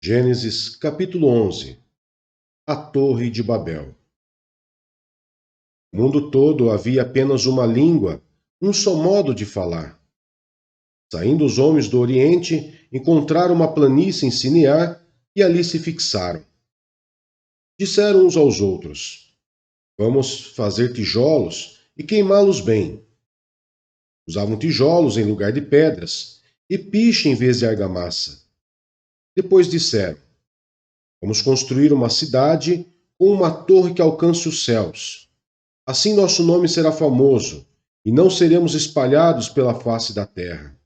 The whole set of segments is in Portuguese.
Gênesis capítulo 11. A Torre de Babel. No mundo todo havia apenas uma língua, um só modo de falar. Saindo os homens do Oriente, encontraram uma planície em Sinear e ali se fixaram. Disseram uns aos outros: Vamos fazer tijolos e queimá-los bem. Usavam tijolos em lugar de pedras e piche em vez de argamassa. Depois disseram: Vamos construir uma cidade com uma torre que alcance os céus. Assim nosso nome será famoso, e não seremos espalhados pela face da terra.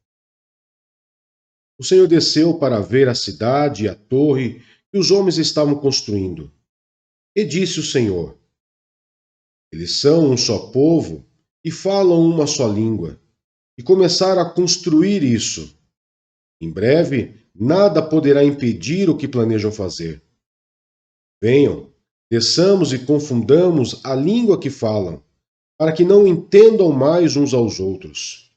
O Senhor desceu para ver a cidade e a torre que os homens estavam construindo. E disse o Senhor: Eles são um só povo e falam uma só língua. E começaram a construir isso. Em breve, nada poderá impedir o que planejam fazer. Venham, desçamos e confundamos a língua que falam, para que não entendam mais uns aos outros.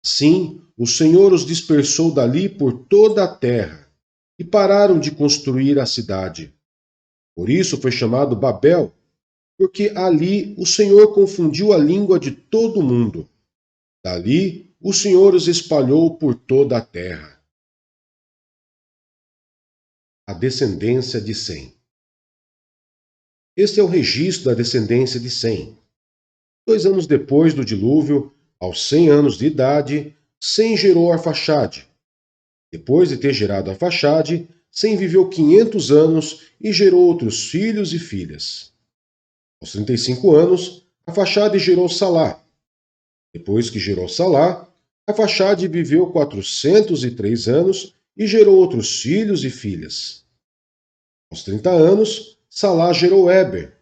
Sim, o Senhor os dispersou dali por toda a terra, e pararam de construir a cidade. Por isso foi chamado Babel, porque ali o Senhor confundiu a língua de todo o mundo. Dali o Senhor os espalhou por toda a terra. A descendência de Sem. Este é o registro da descendência de Sem. 2 anos depois do dilúvio, aos 100 anos de idade, Sem gerou Arfaxade. Depois de ter gerado Arfaxade, Sem viveu 500 anos e gerou outros filhos e filhas. Aos 35 anos, Arfaxade gerou Salá. Depois que gerou Salá, Arfaxade viveu 403 anos e gerou outros filhos e filhas. Aos 30 anos, Salá gerou Éber.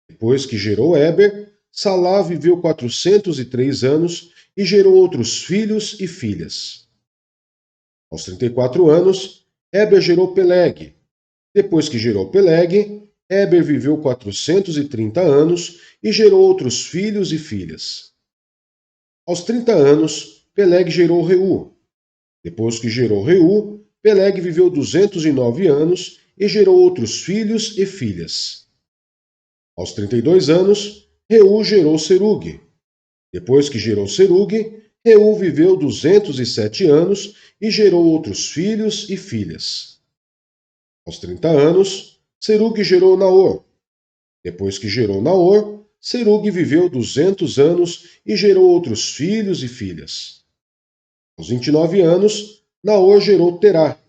Depois que gerou Éber, Salá viveu 403 anos e gerou outros filhos e filhas. Aos 34 anos, Éber gerou Peleg. Depois que gerou Peleg, Éber viveu 430 anos e gerou outros filhos e filhas. Aos 30 anos, Peleg gerou Reu. Depois que gerou Reu, Peleg viveu 209 anos e gerou outros filhos e filhas. Aos 32 anos, Reu gerou Serug. Depois que gerou Serug, Reu viveu 207 anos e gerou outros filhos e filhas. Aos 30 anos, Serug gerou Naor. Depois que gerou Naor, Serug viveu 200 anos e gerou outros filhos e filhas. Aos 29 anos, Naor gerou Terá.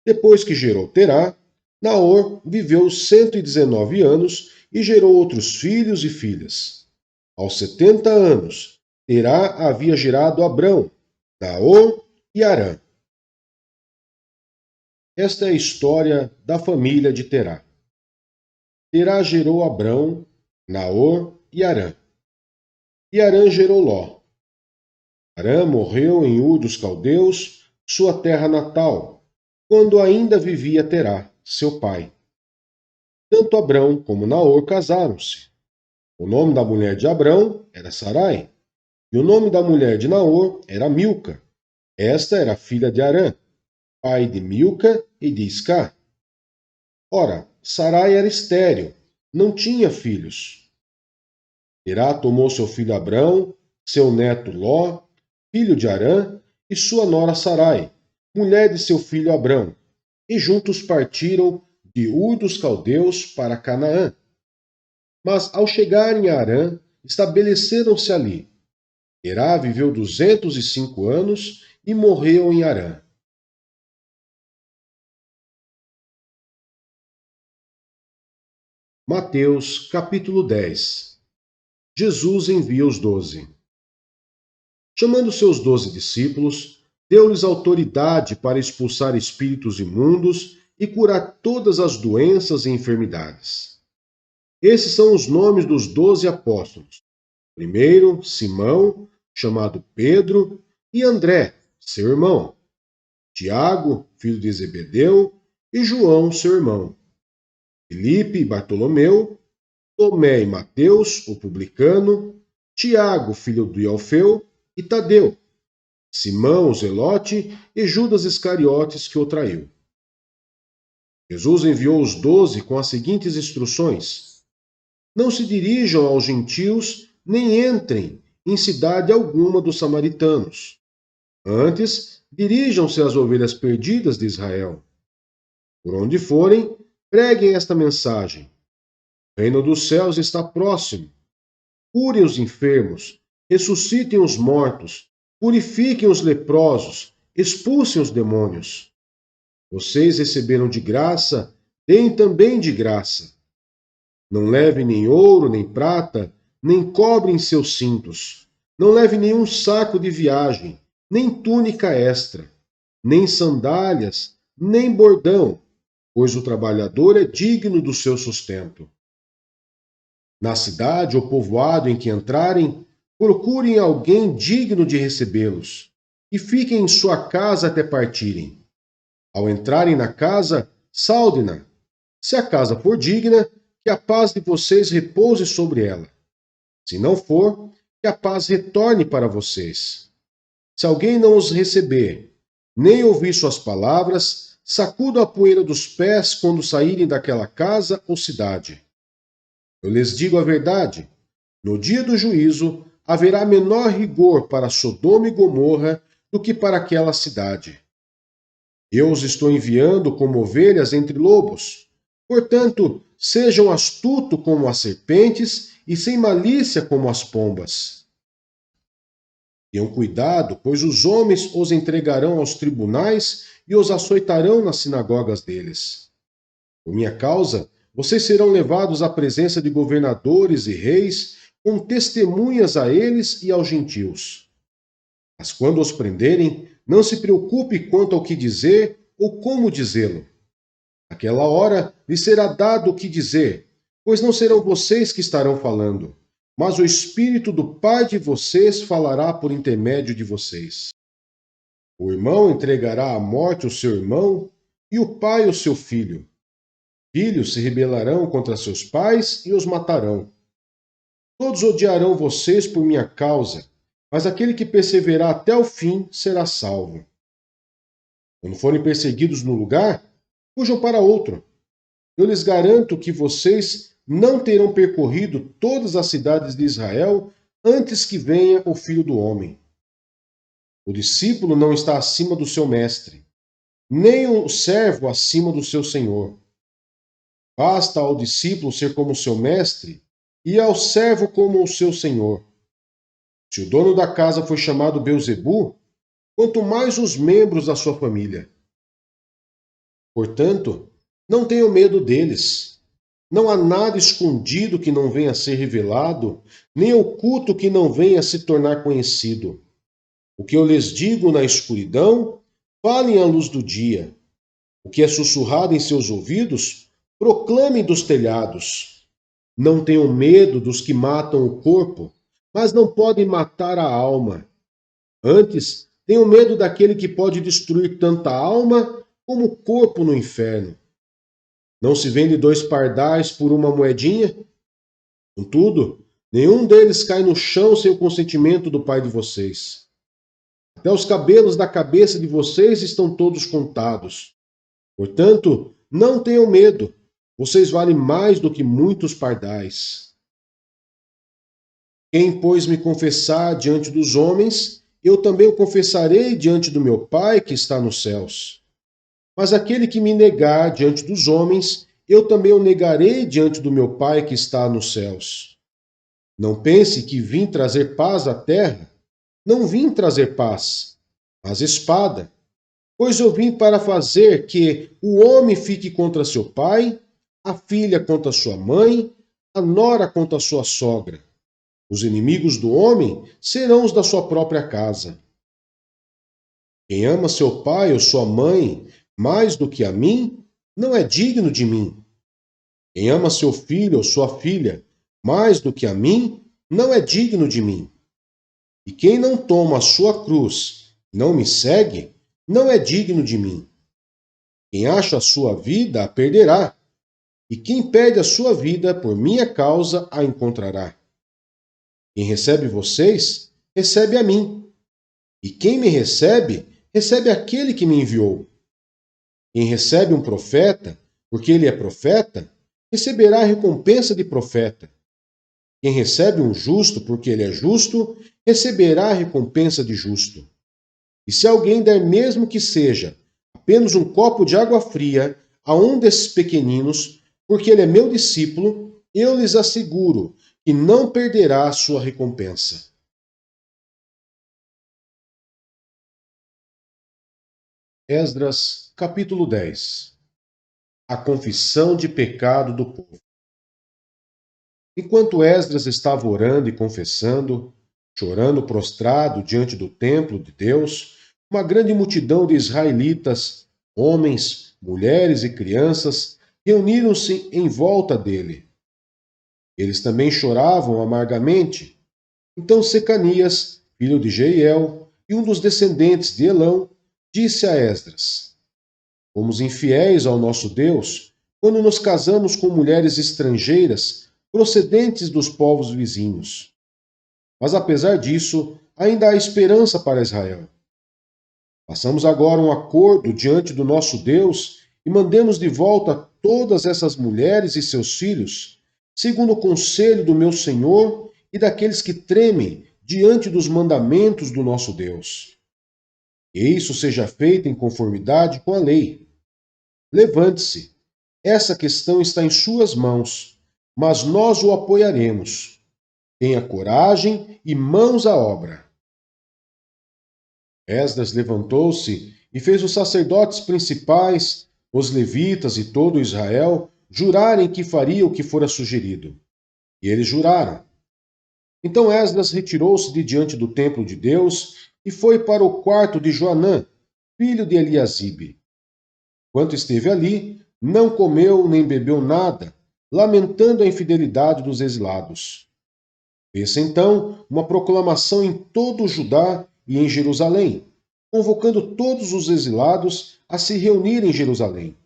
Depois que gerou Terá, Naor viveu 119 anos e gerou outros filhos e filhas. Aos 70 anos, Terá havia gerado Abrão, Naor e Harã. Esta é a história da família de Terá. Terá gerou Abrão, Naor e Harã. E Harã gerou Ló. Harã morreu em Ur dos Caldeus, sua terra natal, quando ainda vivia Terá, seu pai. Tanto Abrão como Naor casaram-se. O nome da mulher de Abrão era Sarai, e o nome da mulher de Naor era Milca. Esta era filha de Harã, pai de Milca e de Iscá. Ora, Sarai era estéril, não tinha filhos. Terá tomou seu filho Abrão, seu neto Ló, filho de Harã, e sua nora Sarai, mulher de seu filho Abrão, e juntos partiram de Ur dos Caldeus para Canaã. Mas ao chegarem a Harã, estabeleceram-se ali. Terá viveu 205 anos e morreu em Harã. Mateus capítulo 10. Jesus envia os 12. Chamando seus 12 discípulos, deu-lhes autoridade para expulsar espíritos imundos e curar todas as doenças e enfermidades. Esses são os nomes dos 12 apóstolos. Primeiro, Simão, chamado Pedro, e André, seu irmão. Tiago, filho de Zebedeu, e João, seu irmão. Filipe e Bartolomeu, Tomé e Mateus, o publicano, Tiago, filho de Alfeu, e Tadeu, Simão, o Zelote, e Judas Iscariotes, que o traiu. Jesus enviou os 12 com as seguintes instruções: não se dirijam aos gentios, nem entrem em cidade alguma dos samaritanos. Antes, dirijam-se às ovelhas perdidas de Israel. Por onde forem, preguem esta mensagem: o reino dos céus está próximo. Curem os enfermos, ressuscitem os mortos, purifiquem os leprosos, expulsem os demônios. Vocês receberam de graça, deem também de graça. Não leve nem ouro, nem prata, nem cobre em seus cintos. Não leve nenhum saco de viagem, nem túnica extra, nem sandálias, nem bordão, pois o trabalhador é digno do seu sustento. Na cidade ou povoado em que entrarem, procurem alguém digno de recebê-los, e fiquem em sua casa até partirem. Ao entrarem na casa, saudem-na. Se a casa for digna, que a paz de vocês repouse sobre ela. Se não for, que a paz retorne para vocês. Se alguém não os receber, nem ouvir suas palavras, sacudam a poeira dos pés quando saírem daquela casa ou cidade. Eu lhes digo a verdade: no dia do juízo haverá menor rigor para Sodoma e Gomorra do que para aquela cidade. Eu os estou enviando como ovelhas entre lobos. Portanto, sejam astutos como as serpentes e sem malícia como as pombas. Tenham cuidado, pois os homens os entregarão aos tribunais e os açoitarão nas sinagogas deles. Por minha causa, vocês serão levados à presença de governadores e reis, com testemunhas a eles e aos gentios. Mas quando os prenderem, não se preocupe quanto ao que dizer ou como dizê-lo. Naquela hora lhes será dado o que dizer, pois não serão vocês que estarão falando, mas o Espírito do Pai de vocês falará por intermédio de vocês. O irmão entregará à morte o seu irmão e o pai o seu filho. Filhos se rebelarão contra seus pais e os matarão. Todos odiarão vocês por minha causa, mas aquele que perseverar até o fim será salvo. Quando forem perseguidos no lugar, fujam para outro. Eu lhes garanto que vocês não terão percorrido todas as cidades de Israel antes que venha o Filho do Homem. O discípulo não está acima do seu mestre, nem o servo acima do seu senhor. Basta ao discípulo ser como seu mestre e ao servo como o seu senhor. Se o dono da casa foi chamado Beelzebu, quanto mais os membros da sua família. Portanto, não tenham medo deles. Não há nada escondido que não venha a ser revelado, nem oculto que não venha a se tornar conhecido. O que eu lhes digo na escuridão, falem à luz do dia. O que é sussurrado em seus ouvidos, proclamem dos telhados. Não tenham medo dos que matam o corpo, mas não podem matar a alma. Antes, tenham medo daquele que pode destruir tanto a alma como o corpo no inferno. Não se vende 2 pardais por uma moedinha? Contudo, nenhum deles cai no chão sem o consentimento do Pai de vocês. Até os cabelos da cabeça de vocês estão todos contados. Portanto, não tenham medo. Vocês valem mais do que muitos pardais. Quem, pois, me confessar diante dos homens, eu também o confessarei diante do meu Pai que está nos céus. Mas aquele que me negar diante dos homens, eu também o negarei diante do meu Pai que está nos céus. Não pense que vim trazer paz à terra. Não vim trazer paz, mas espada. Pois eu vim para fazer que o homem fique contra seu pai, a filha contra sua mãe, a nora contra sua sogra. Os inimigos do homem serão os da sua própria casa. Quem ama seu pai ou sua mãe mais do que a mim, não é digno de mim. Quem ama seu filho ou sua filha mais do que a mim, não é digno de mim. E quem não toma a sua cruz e não me segue, não é digno de mim. Quem acha a sua vida, a perderá. E quem perde a sua vida por minha causa, a encontrará. Quem recebe vocês, recebe a mim. E quem me recebe, recebe aquele que me enviou. Quem recebe um profeta, porque ele é profeta, receberá a recompensa de profeta. Quem recebe um justo porque ele é justo, receberá a recompensa de justo. E se alguém der mesmo que seja apenas um copo de água fria a um desses pequeninos, porque ele é meu discípulo, eu lhes asseguro que não perderá a sua recompensa. Esdras, capítulo 10. A confissão de pecado do povo. Enquanto Esdras estava orando e confessando, chorando prostrado diante do templo de Deus, uma grande multidão de israelitas, homens, mulheres e crianças, reuniram-se em volta dele. Eles também choravam amargamente. Então Secanias, filho de Jeiel, e um dos descendentes de Elão, disse a Esdras: Fomos infiéis ao nosso Deus quando nos casamos com mulheres estrangeiras procedentes dos povos vizinhos. Mas apesar disso, ainda há esperança para Israel. Façamos agora um acordo diante do nosso Deus e mandemos de volta todas essas mulheres e seus filhos, segundo o conselho do meu Senhor e daqueles que tremem diante dos mandamentos do nosso Deus. Que isso seja feito em conformidade com a lei. Levante-se. Essa questão está em suas mãos, mas nós o apoiaremos. Tenha coragem e mãos à obra. Esdras levantou-se e fez os sacerdotes principais, os levitas e todo Israel jurarem que faria o que fora sugerido. E eles juraram. Então Esdras retirou-se de diante do templo de Deus e foi para o quarto de Joanã, filho de Eliasibe. Enquanto esteve ali, não comeu nem bebeu nada, lamentando a infidelidade dos exilados. Fez-se então uma proclamação em todo o Judá e em Jerusalém, convocando todos os exilados a se reunir em Jerusalém.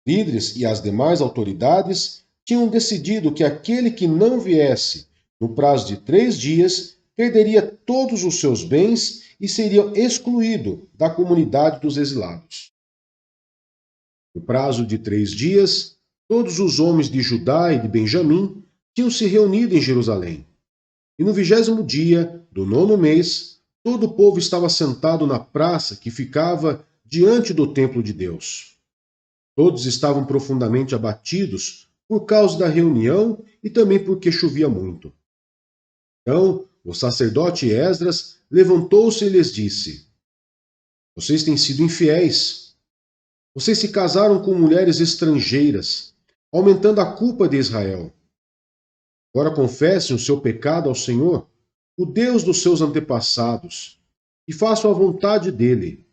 Líderes e as demais autoridades tinham decidido que aquele que não viesse no prazo de 3 dias perderia todos os seus bens e seria excluído da comunidade dos exilados. No prazo de 3 dias, todos os homens de Judá e de Benjamim tinham se reunido em Jerusalém. E no 20º dia do 9º mês, todo o povo estava sentado na praça que ficava diante do templo de Deus. Todos estavam profundamente abatidos por causa da reunião e também porque chovia muito. Então, o sacerdote Esdras levantou-se e lhes disse: Vocês têm sido infiéis. Vocês se casaram com mulheres estrangeiras, aumentando a culpa de Israel. Agora confessem o seu pecado ao Senhor, o Deus dos seus antepassados, e façam a vontade dele.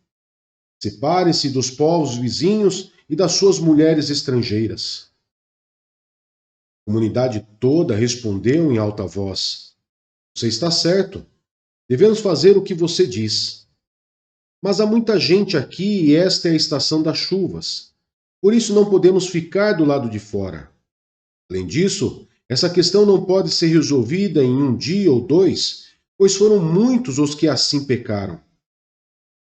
Separem-se dos povos vizinhos e das suas mulheres estrangeiras. A comunidade toda respondeu em alta voz: Você está certo. Devemos fazer o que você diz. Mas há muita gente aqui e esta é a estação das chuvas. Por isso não podemos ficar do lado de fora. Além disso, essa questão não pode ser resolvida em 1 dia ou 2, pois foram muitos os que assim pecaram.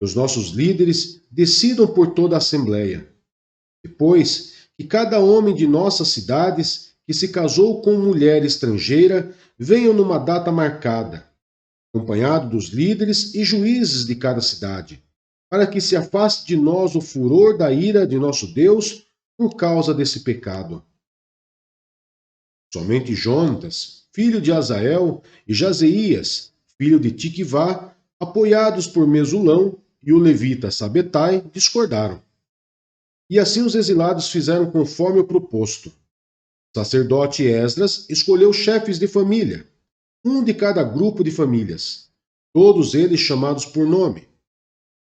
Os nossos líderes decidam por toda a Assembleia. Depois, que cada homem de nossas cidades que se casou com mulher estrangeira venha numa data marcada, acompanhado dos líderes e juízes de cada cidade, para que se afaste de nós o furor da ira de nosso Deus por causa desse pecado. Somente Jonatas, filho de Azael, e Jazeías, filho de Tiquivá, apoiados por Mesulão e o levita Sabetai, discordaram. E assim os exilados fizeram conforme o proposto. O sacerdote Esdras escolheu chefes de família, um de cada grupo de famílias, todos eles chamados por nome.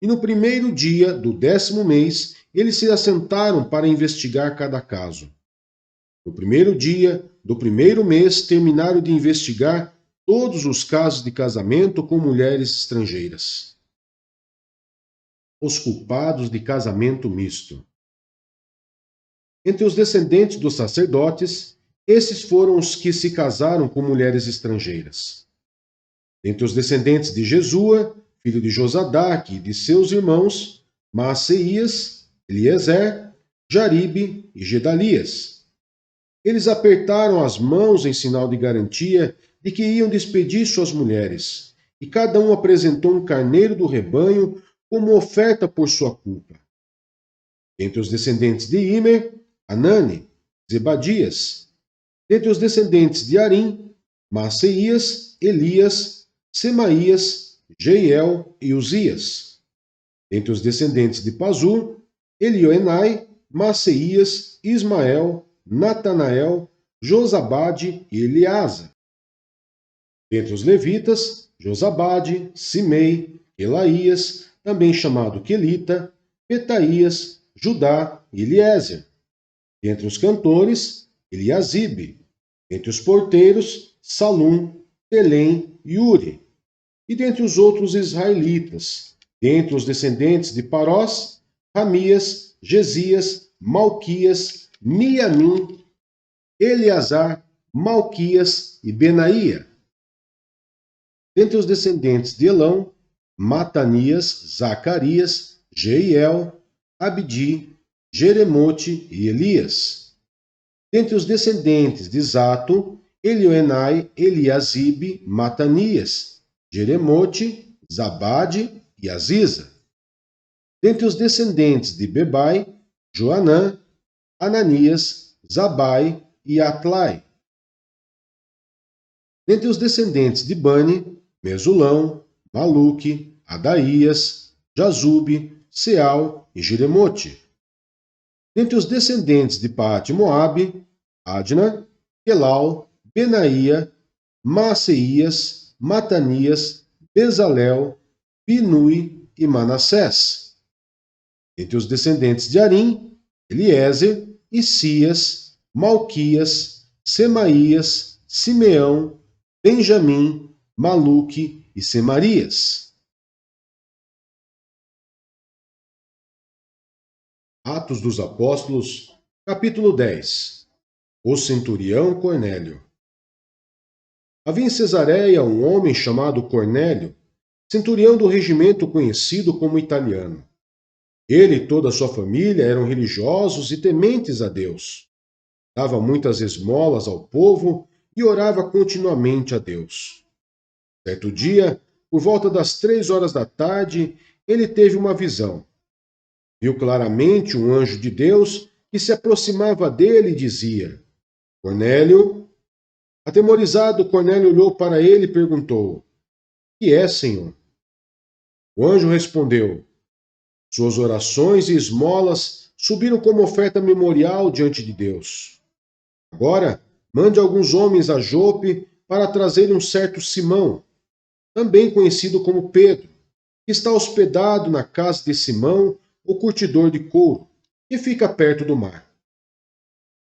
E no primeiro dia do 10º mês, eles se assentaram para investigar cada caso. No primeiro dia do primeiro mês, terminaram de investigar todos os casos de casamento com mulheres estrangeiras. Os culpados de casamento misto. Entre os descendentes dos sacerdotes, esses foram os que se casaram com mulheres estrangeiras. Entre os descendentes de Jesua, filho de Josadaque e de seus irmãos, Maaseías, Eliezer, Jaribe e Gedalias. Eles apertaram as mãos em sinal de garantia de que iam despedir suas mulheres, e cada um apresentou um carneiro do rebanho como oferta por sua culpa. Entre os descendentes de Imer, Anani, Zebadias. Entre os descendentes de Arim, Maaseías, Elias, Semaías, Jeiel e Uzias. Entre os descendentes de Pazur, Elioenai, Maaseías, Ismael, Natanael, Josabade e Eleasa. Entre os levitas, Josabade, Simei, Elaías, também chamado Quelita, Petaías, Judá e Eliezer. Entre os cantores, Eliasibe. Entre os porteiros, Salum, Telém e Uri. E dentre os outros israelitas, dentre os descendentes de Parós, Ramias, Gesias, Malquias, Miamim, Eleazar, Malquias e Benaía. Dentre os descendentes de Elão, Matanias, Zacarias, Jeiel, Abdi, Jeremote e Elias. Dentre os descendentes de Zato, Elioenai, Eliasibe, Matanias, Jeremote, Zabade e Aziza. Dentre os descendentes de Bebai, Joanã, Ananias, Zabai e Atlai. Dentre os descendentes de Bani, Mesulão, Maluque, Adaías, Jazube, Seal e Jeremote. Dentre os descendentes de Paate Moabe, Adna, Quelau, Benaía, Maaseías, Matanias, Bezalel, Binui e Manassés. Dentre os descendentes de Arim, Eliezer, Isias, Malquias, Semaías, Simeão, Benjamim, Maluque e Semarias. Atos dos Apóstolos, capítulo 10. O centurião Cornélio. Havia em Cesareia um homem chamado Cornélio, centurião do regimento conhecido como italiano. Ele e toda a sua família eram religiosos e tementes a Deus. Dava muitas esmolas ao povo e orava continuamente a Deus. Certo dia, por volta das 3 horas da tarde, ele teve uma visão. Viu claramente um anjo de Deus que se aproximava dele e dizia: Cornélio. Atemorizado, Cornélio olhou para ele e perguntou: Que é, Senhor? O anjo respondeu: Suas orações e esmolas subiram como oferta memorial diante de Deus. Agora, mande alguns homens a Jope para trazerem um certo Simão, também conhecido como Pedro, que está hospedado na casa de Simão, o curtidor de couro, que fica perto do mar.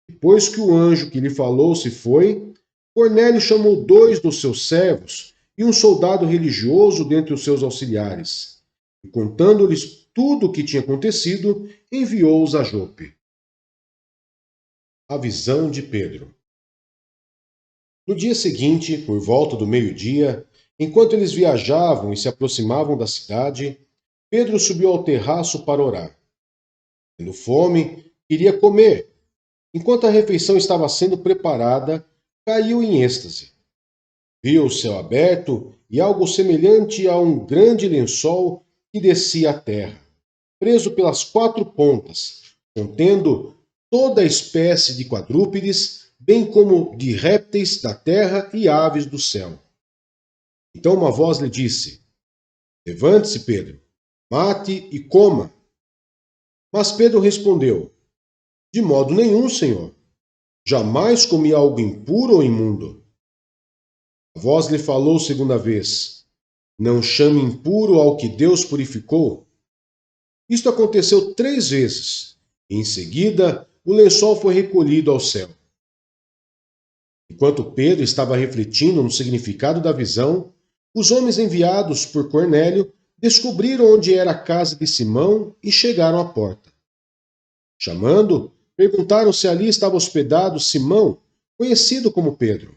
Depois que o anjo que lhe falou se foi, Cornélio chamou 2 dos seus servos e um soldado religioso dentre os seus auxiliares, e contando-lhes tudo o que tinha acontecido, enviou-os a Jope. A visão de Pedro. No dia seguinte, por volta do meio-dia, enquanto eles viajavam e se aproximavam da cidade, Pedro subiu ao terraço para orar. Tendo fome, queria comer. Enquanto a refeição estava sendo preparada, caiu em êxtase. Viu o céu aberto e algo semelhante a um grande lençol que descia à terra, preso pelas 4 pontas, contendo toda a espécie de quadrúpedes, bem como de répteis da terra e aves do céu. Então uma voz lhe disse: Levante-se, Pedro, mate e coma. Mas Pedro respondeu: De modo nenhum, Senhor. Jamais comi algo impuro ou imundo. A voz lhe falou segunda vez: Não chame impuro ao que Deus purificou. Isto aconteceu 3 vezes, e em seguida o lençol foi recolhido ao céu. Enquanto Pedro estava refletindo no significado da visão, os homens enviados por Cornélio descobriram onde era a casa de Simão e chegaram à porta. Chamando, perguntaram se ali estava hospedado Simão, conhecido como Pedro.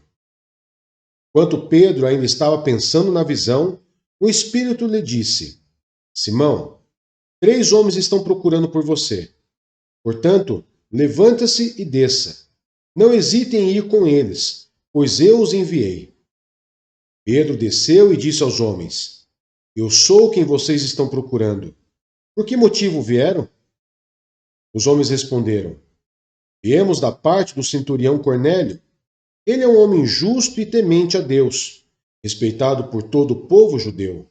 Enquanto Pedro ainda estava pensando na visão, o Espírito lhe disse: Simão, 3 homens estão procurando por você. Portanto, levante-se e desça. Não hesitem em ir com eles, pois eu os enviei. Pedro desceu e disse aos homens: Eu sou quem vocês estão procurando. Por que motivo vieram? Os homens responderam: Viemos da parte do centurião Cornélio. Ele é um homem justo e temente a Deus, respeitado por todo o povo judeu.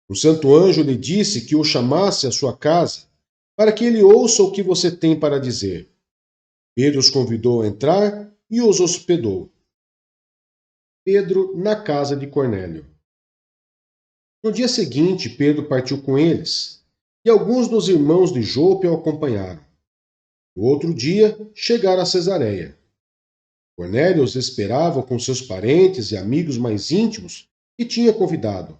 O santo anjo lhe disse que o chamasse à sua casa, para que ele ouça o que você tem para dizer. Pedro os convidou a entrar e os hospedou. Pedro na casa de Cornélio. No dia seguinte, Pedro partiu com eles, e alguns dos irmãos de Jope o acompanharam. No outro dia, chegaram a Cesareia. Cornélio os esperava com seus parentes e amigos mais íntimos que tinha convidado.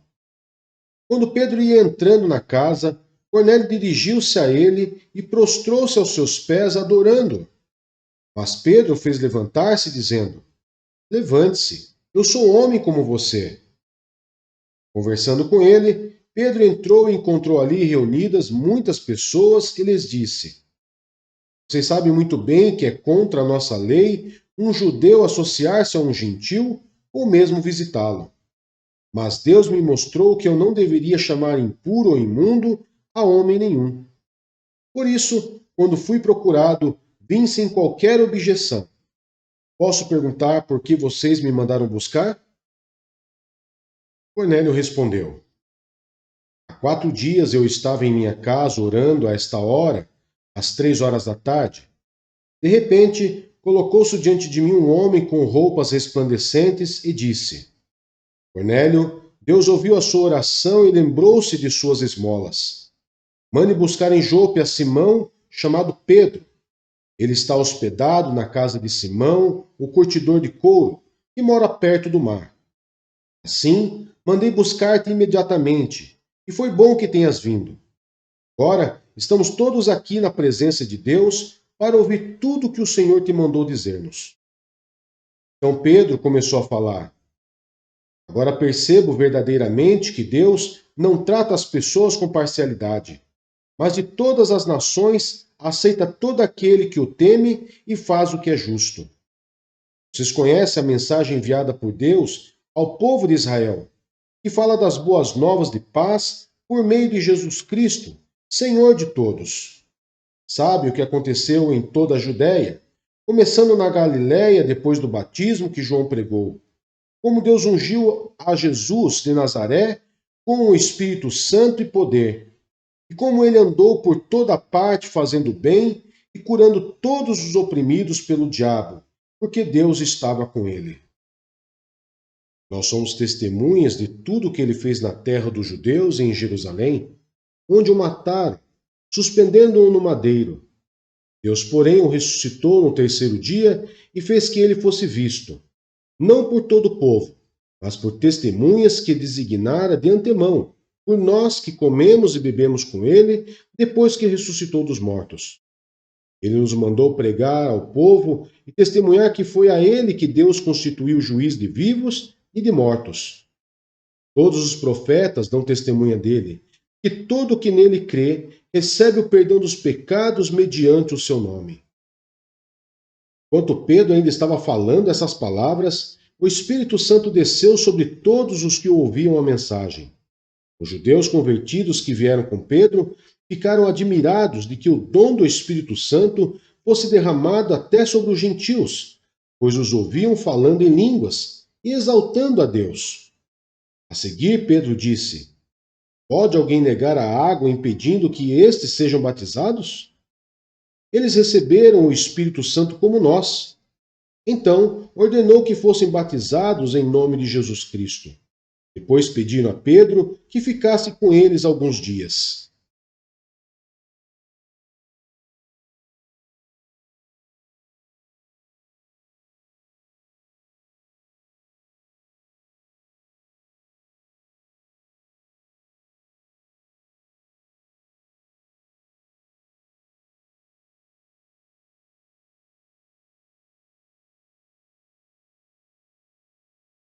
Quando Pedro ia entrando na casa, Cornélio dirigiu-se a ele e prostrou-se aos seus pés, adorando-o. Mas Pedro fez levantar-se, dizendo: Levante-se, eu sou homem como você. Conversando com ele, Pedro entrou e encontrou ali reunidas muitas pessoas e lhes disse: Vocês sabem muito bem que é contra a nossa lei um judeu associar-se a um gentil ou mesmo visitá-lo. Mas Deus me mostrou que eu não deveria chamar impuro ou imundo a homem nenhum. Por isso, quando fui procurado, vim sem qualquer objeção. Posso perguntar por que vocês me mandaram buscar? Cornélio respondeu: Há 4 dias eu estava em minha casa orando a esta hora, às 3 horas da tarde. De repente, colocou-se diante de mim um homem com roupas resplandecentes e disse: Cornélio, Deus ouviu a sua oração e lembrou-se de suas esmolas. Mande buscar em Jope a Simão, chamado Pedro. Ele está hospedado na casa de Simão, o curtidor de couro, que mora perto do mar. Assim, mandei buscar-te imediatamente, e foi bom que tenhas vindo. Agora, estamos todos aqui na presença de Deus para ouvir tudo o que o Senhor te mandou dizer-nos. Então Pedro começou a falar: Agora percebo verdadeiramente que Deus não trata as pessoas com parcialidade, mas de todas as nações aceita todo aquele que o teme e faz o que é justo. Vocês conhecem a mensagem enviada por Deus ao povo de Israel, que fala das boas novas de paz por meio de Jesus Cristo, Senhor de todos. Sabe o que aconteceu em toda a Judéia, começando na Galiléia depois do batismo que João pregou, como Deus ungiu a Jesus de Nazaré com o Espírito Santo e poder, e como ele andou por toda parte fazendo bem e curando todos os oprimidos pelo diabo, porque Deus estava com ele. Nós somos testemunhas de tudo o que ele fez na terra dos judeus e em Jerusalém, onde o mataram, suspendendo-o no madeiro. Deus, porém, o ressuscitou no terceiro dia e fez que ele fosse visto, não por todo o povo, mas por testemunhas que designara de antemão, por nós que comemos e bebemos com ele, depois que ressuscitou dos mortos. Ele nos mandou pregar ao povo e testemunhar que foi a ele que Deus constituiu juiz de vivos e de mortos. Todos os profetas dão testemunha dele, que todo o que nele crê recebe o perdão dos pecados mediante o seu nome. Enquanto Pedro ainda estava falando essas palavras, o Espírito Santo desceu sobre todos os que ouviam a mensagem. Os judeus convertidos que vieram com Pedro ficaram admirados de que o dom do Espírito Santo fosse derramado até sobre os gentios, pois os ouviam falando em línguas e exaltando a Deus. A seguir, Pedro disse: Pode alguém negar a água impedindo que estes sejam batizados? Eles receberam o Espírito Santo como nós. Então, ordenou que fossem batizados em nome de Jesus Cristo. Depois pediram a Pedro que ficasse com eles alguns dias.